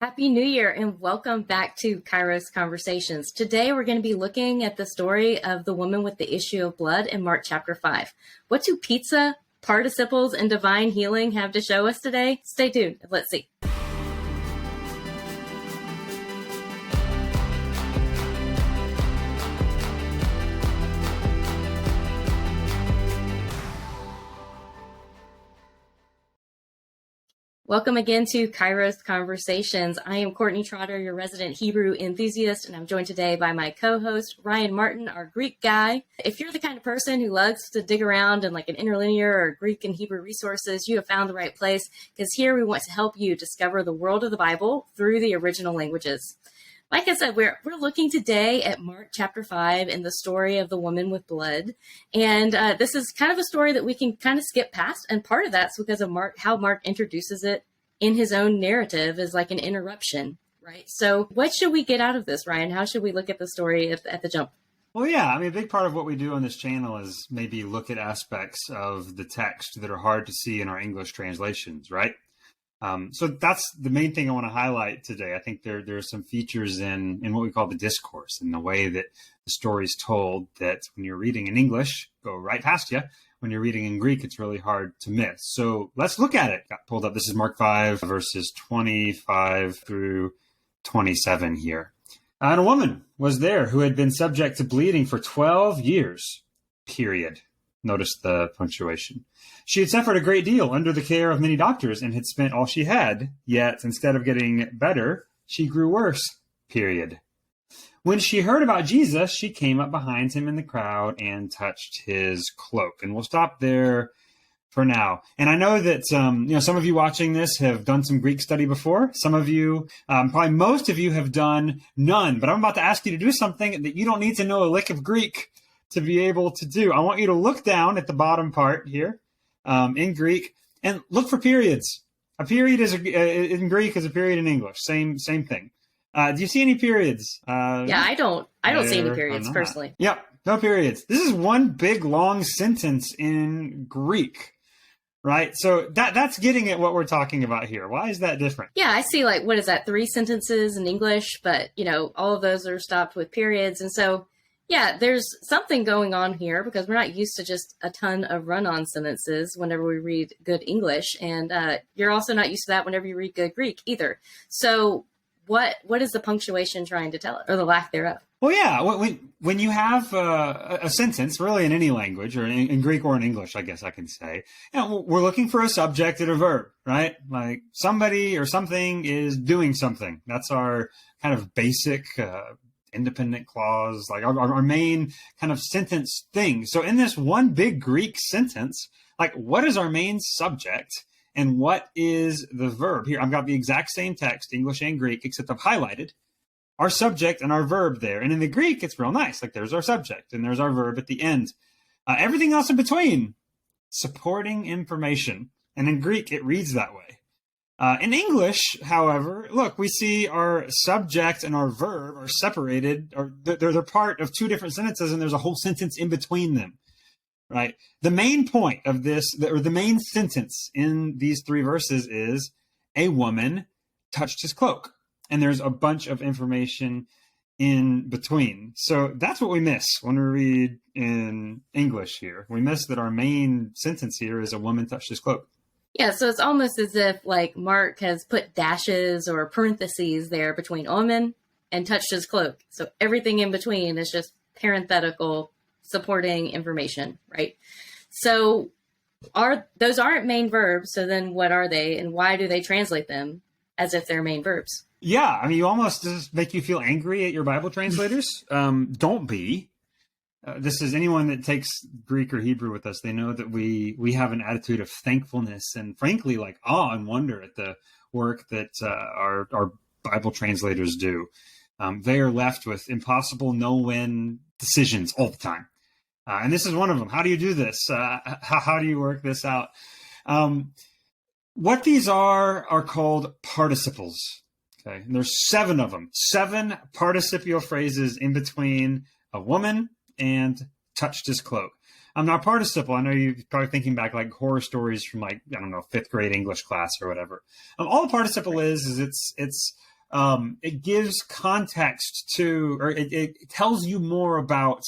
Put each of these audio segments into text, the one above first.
Happy New Year and welcome back to Kairos Conversations. Today we're going to be looking at the story of the woman with the issue of blood in Mark chapter 5. What do pizza, participles, and divine healing have to show us today? Stay tuned. Let's see. Welcome again to Kairos Conversations. I am Courtney Trotter, your resident Hebrew enthusiast, and I'm joined today by my co-host, Ryan Martin, our Greek guy. If you're the kind of person who loves to dig around in like an interlinear or Greek and Hebrew resources, you have found the right place, because here we want to help you discover the world of the Bible through the original languages. Like I said, we're looking today at Mark chapter 5 and the story of the woman with blood. And this is kind of a story that we can kind of skip past. And part of that's because of how Mark introduces it in his own narrative as like an interruption, right? So what should we get out of this, Ryan? How should we look at the story at the jump? Well, yeah, I mean, a big part of what we do on this channel is maybe look at aspects of the text that are hard to see in our English translations, right? So that's the main thing I want to highlight today. I think there are some features in what we call the discourse and the way that the story is told that when you're reading in English, go right past you. When you're reading in Greek, it's really hard to miss. So let's look at it. Got pulled up. This is Mark 5, verses 25 through 27 here. And a woman was there who had been subject to bleeding for 12 years, period. Notice the punctuation. She had suffered a great deal under the care of many doctors and had spent all she had, yet instead of getting better, she grew worse, period. When she heard about Jesus, she came up behind him in the crowd and touched his cloak. And we'll stop there for now. And I know that some of you watching this have done some Greek study before. Some of you, probably most of you, have done none. But I'm about to ask you to do something that you don't need to know a lick of Greek to be able to do. I want you to look down at the bottom part here in Greek and look for periods. A period is in Greek is a period in English. Same thing. Do you see any periods? Yeah, I don't see any periods personally. Yep, no periods. This is one big long sentence in Greek, right? So that's getting at what we're talking about here. Why is that different? Yeah, I see what is that, 3 sentences in English, but all of those are stopped with periods. And so, yeah, there's something going on here because we're not used to just a ton of run-on sentences whenever we read good English. And you're also not used to that whenever you read good Greek either. So what is the punctuation trying to tell us, or the lack thereof? Well, yeah, when you have a sentence, really in any language, or in Greek or in English, I guess I can say, we're looking for a subject and a verb, right? Like somebody or something is doing something. That's our kind of basic independent clause, like our main kind of sentence thing. So in this one big Greek sentence, like what is our main subject? And what is the verb? Here, I've got the exact same text, English and Greek, except I've highlighted our subject and our verb there. And in the Greek, it's real nice. Like there's our subject and there's our verb at the end. Everything else in between, supporting information. And in Greek, it reads that way. In English, however, look, we see our subject and our verb are separated, or they're part of 2 different sentences, and there's a whole sentence in between them. Right. The main point of this, or the main sentence in these 3 verses is a woman touched his cloak. And there's a bunch of information in between. So that's what we miss when we read in English here. We miss that our main sentence here is a woman touched his cloak. Yeah, so it's almost as if like Mark has put dashes or parentheses there between woman and touched his cloak. So everything in between is just parenthetical supporting information, right? So those aren't main verbs. So then what are they, and why do they translate them as if they're main verbs? Yeah, I mean, you almost just make you feel angry at your Bible translators. Don't be. This is anyone that takes Greek or Hebrew with us. They know that we have an attitude of thankfulness and frankly, like awe and wonder at the work that our Bible translators do. They are left with impossible no-win decisions all the time. And this is one of them. How do you do this? How do you work this out? What these are called participles. Okay, and there's 7 of them. 7 participial phrases in between a woman and touched his cloak. Now participle, I know you're probably thinking back like horror stories from like, I don't know, fifth grade English class or whatever. All a participle is it gives context to, or it tells you more about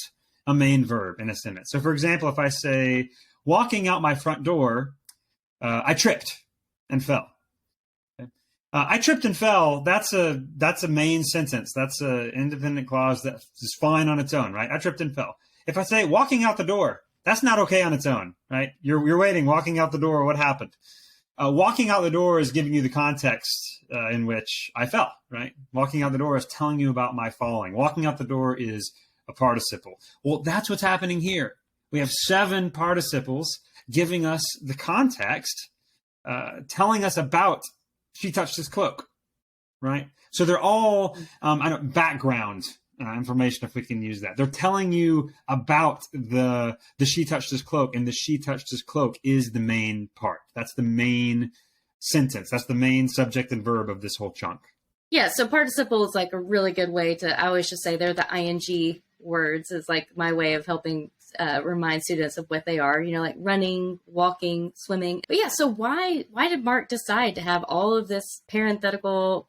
a main verb in a sentence. So for example, if I say, walking out my front door, I tripped and fell. Okay? I tripped and fell. That's a main sentence. That's an independent clause that is fine on its own, right? I tripped and fell. If I say walking out the door, that's not okay on its own, right? You're waiting, walking out the door. What happened? Walking out the door is giving you the context in which I fell, right? Walking out the door is telling you about my falling. Walking out the door is a participle. Well, that's what's happening here. We have 7 participles giving us the context, telling us about she touched his cloak, right? So they're all background information, if we can use that. They're telling you about the she touched his cloak, and the she touched his cloak is the main part. That's the main sentence. That's the main subject and verb of this whole chunk. Yeah, so participle is like a really good way to, I always just say they're the ing words, is like my way of helping remind students of what they are, like running, walking, swimming. But yeah, so why did Mark decide to have all of this parenthetical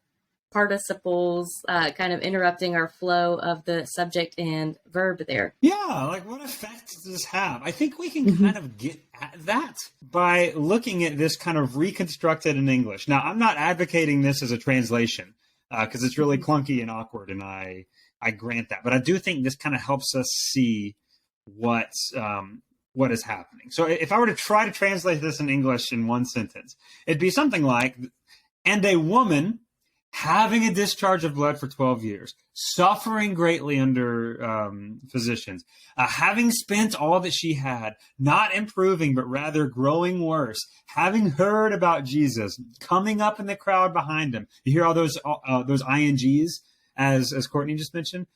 participles kind of interrupting our flow of the subject and verb there? Yeah, like what effect does this have? I think we can kind of get at that by looking at this kind of reconstructed in English. Now, I'm not advocating this as a translation because it's really clunky and awkward, and I grant that. But I do think this kind of helps us see what is happening. So if I were to try to translate this in English in one sentence, it'd be something like, and a woman having a discharge of blood for 12 years, suffering greatly under physicians, having spent all that she had, not improving, but rather growing worse, having heard about Jesus, coming up in the crowd behind him. You hear all those INGs, as Courtney just mentioned,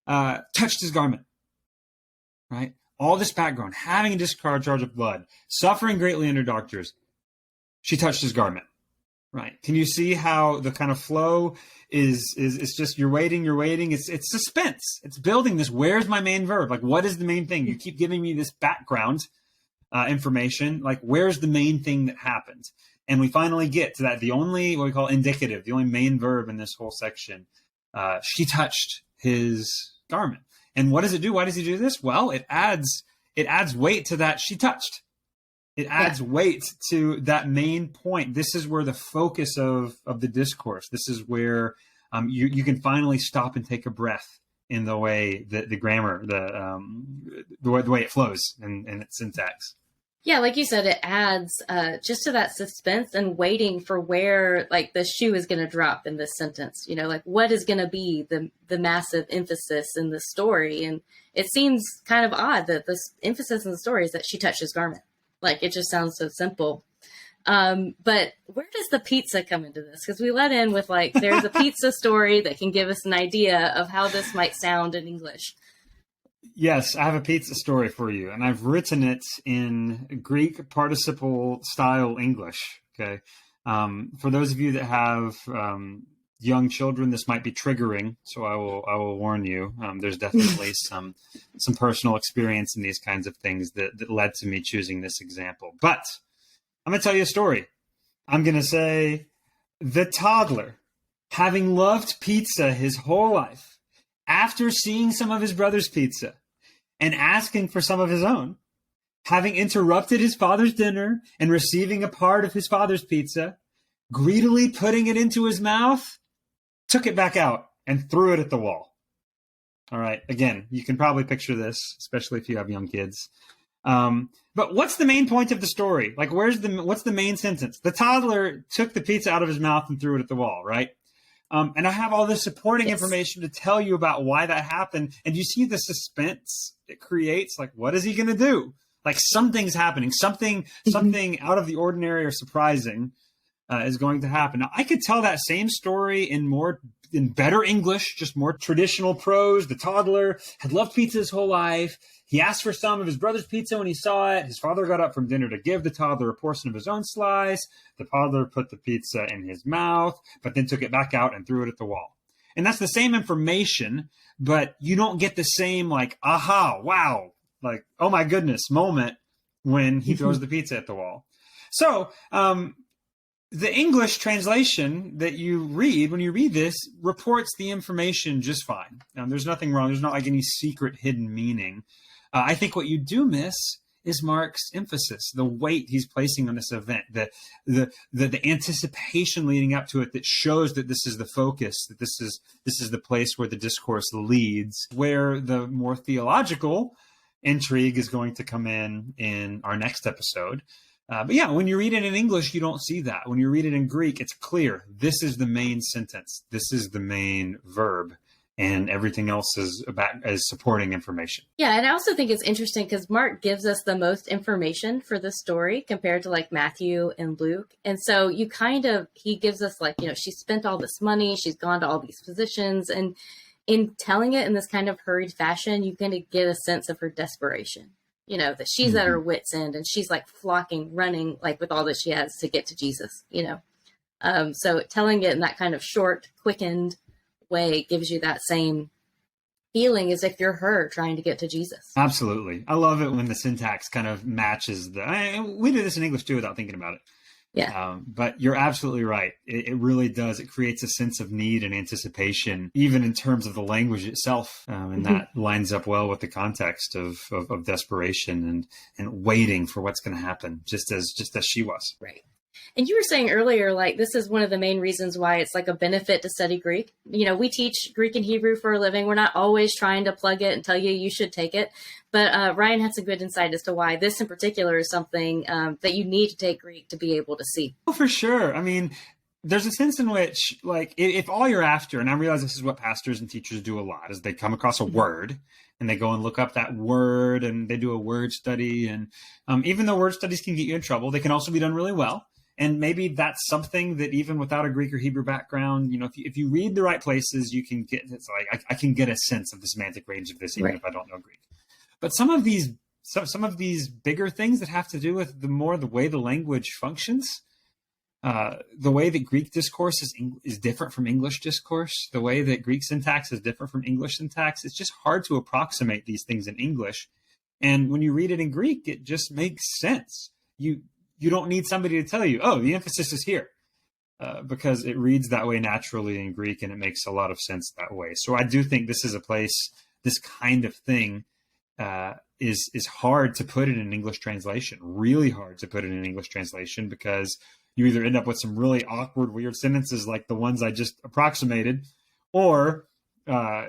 touched his garment, right? All this background, having a discharge of blood, suffering greatly under doctors, she touched his garment. Right. Can you see how the kind of flow is just you're waiting. It's suspense. It's building this. Where's my main verb? Like, what is the main thing? You keep giving me this background information. Like, where's the main thing that happens? And we finally get to that. The only, what we call indicative, the only main verb in this whole section. She touched his garment. And what does it do? Why does he do this? Well, it adds weight to that she touched. It adds weight to that main point. This is where the focus of the discourse. This is where you can finally stop and take a breath in the way that the grammar, the way it flows in its syntax. Yeah, like you said, it adds just to that suspense and waiting for where like the shoe is going to drop in this sentence. Like what is going to be the massive emphasis in the story. And it seems kind of odd that this emphasis in the story is that she touched his garment. Like, it just sounds so simple. But where does the pizza come into this? Because we let in with, like, there's a pizza story that can give us an idea of how this might sound in English. Yes, I have a pizza story for you, and I've written it in Greek participle style English, okay? For those of you that have young children, this might be triggering, so I will warn you. There's definitely some personal experience in these kinds of things that led to me choosing this example. But I'm going to tell you a story. I'm going to say, the toddler, having loved pizza his whole life, after seeing some of his brother's pizza and asking for some of his own, having interrupted his father's dinner and receiving a part of his father's pizza, greedily putting it into his mouth, took it back out and threw it at the wall. All right. Again, you can probably picture this, especially if you have young kids. But what's the main point of the story? Like, what's the main sentence? The toddler took the pizza out of his mouth and threw it at the wall, right? And I have all this supporting information to tell you about why that happened. And you see the suspense it creates. Like, what is he going to do? Like, something's happening. Something out of the ordinary or surprising is going to happen. Now, I could tell that same story in better English, just more traditional prose. The toddler had loved pizza his whole life. He asked for some of his brother's pizza when he saw it. His father got up from dinner to give the toddler a portion of his own slice. The toddler put the pizza in his mouth, but then took it back out and threw it at the wall. And that's the same information, but you don't get the same like, aha, wow, like, oh my goodness moment when he throws the pizza at the wall. So the English translation that you read, when you read this, reports the information just fine. There's nothing wrong. There's not like any secret hidden meaning. I think what you do miss is Mark's emphasis, the weight he's placing on this event, the anticipation leading up to it that shows that this is the focus, that this is the place where the discourse leads, where the more theological intrigue is going to come in our next episode. But yeah, when you read it in English, you don't see that. When you read it in Greek, it's clear. This is the main sentence. This is the main verb. And everything else is supporting information. Yeah, and I also think it's interesting because Mark gives us the most information for the story compared to like Matthew and Luke. And so he gives us like, she spent all this money, she's gone to all these physicians. And in telling it in this kind of hurried fashion, you kind of get a sense of her desperation, that she's at her wit's end and she's like flocking, running like with all that she has to get to Jesus, So telling it in that kind of short, quickened way gives you that same feeling as if you're her trying to get to Jesus. Absolutely. I love it when the syntax kind of matches we do this in English too without thinking about it. Yeah. But you're absolutely right. It really does. It creates a sense of need and anticipation, even in terms of the language itself. And that lines up well with the context of desperation and waiting for what's going to happen, just as she was. Right. And you were saying earlier, like, this is one of the main reasons why it's like a benefit to study Greek. We teach Greek and Hebrew for a living. We're not always trying to plug it and tell you should take it. But Ryan had some good insight as to why this in particular is something that you need to take Greek to be able to see. Oh, for sure. I mean, there's a sense in which, like, if all you're after, and I realize this is what pastors and teachers do a lot, is they come across a word and they go and look up that word and they do a word study. And even though word studies can get you in trouble, they can also be done really well. And maybe that's something that even without a Greek or Hebrew background, if you read the right places, you can get, it's like, I can get a sense of the semantic range of this, even if I don't know Greek. But some of these bigger things that have to do with the way the language functions, the way that Greek discourse is different from English discourse, the way that Greek syntax is different from English syntax, it's just hard to approximate these things in English. And when you read it in Greek, it just makes sense. You don't need somebody to tell you, oh, the emphasis is here, because it reads that way naturally in Greek and it makes a lot of sense that way. So I do think this is a place, this kind of thing is hard to put in an English translation, really hard to put in an English translation, because you either end up with some really awkward, weird sentences like the ones I just approximated, or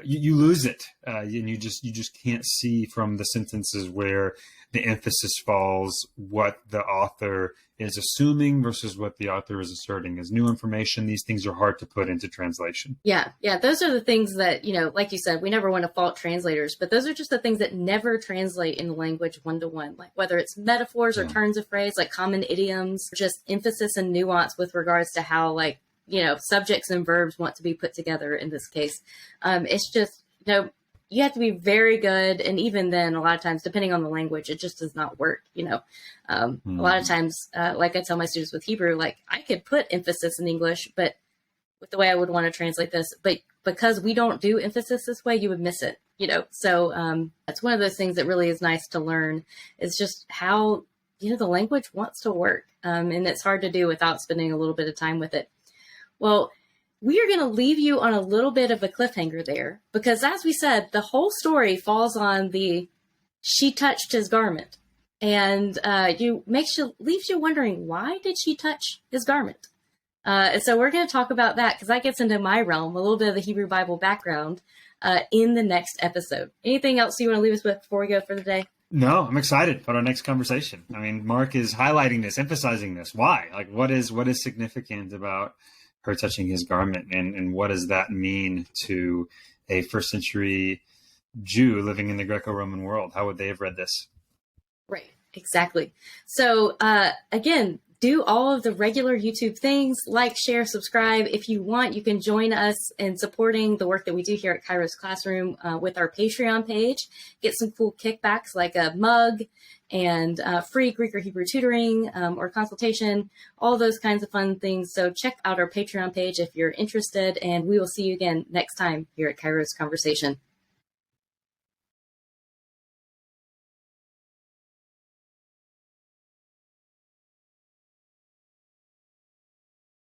you lose it, and you just can't see from the sentences where the emphasis falls, what the author is assuming versus what the author is asserting as new information. These things are hard to put into translation. Yeah. Those are the things that, like you said, we never want to fault translators, but those are just the things that never translate in language one-to-one, like whether it's metaphors or turns of phrase, like common idioms, just emphasis and nuance with regards to how, like, subjects and verbs want to be put together in this case. It's just, you have to be very good. And even then, a lot of times, depending on the language, it just does not work. A lot of times, like I tell my students with Hebrew, like I could put emphasis in English, but with the way I would want to translate this, but because we don't do emphasis this way, you would miss it, So that's one of those things that really is nice to learn, is just how, the language wants to work. And it's hard to do without spending a little bit of time with it. Well, we are going to leave you on a little bit of a cliffhanger there, because as we said, the whole story falls on she touched his garment, and leaves you wondering, why did she touch his garment? And so we're going to talk about that, because that gets into my realm, a little bit of the Hebrew Bible background, in the next episode. Anything else you want to leave us with before we go for the day? No, I'm excited about our next conversation. I mean, Mark is highlighting this, emphasizing this. Why? Like, what is significant about her touching his garment, and what does that mean to a first century Jew living in the Greco-Roman world? How would they have read this? Right, exactly. So again, do all of the regular YouTube things, like, share, subscribe. If you want, you can join us in supporting the work that we do here at Kairos Classroom with our Patreon page. Get some cool kickbacks like a mug and free Greek or Hebrew tutoring or consultation, all those kinds of fun things. So check out our Patreon page if you're interested, and we will see you again next time here at Kairos Conversation.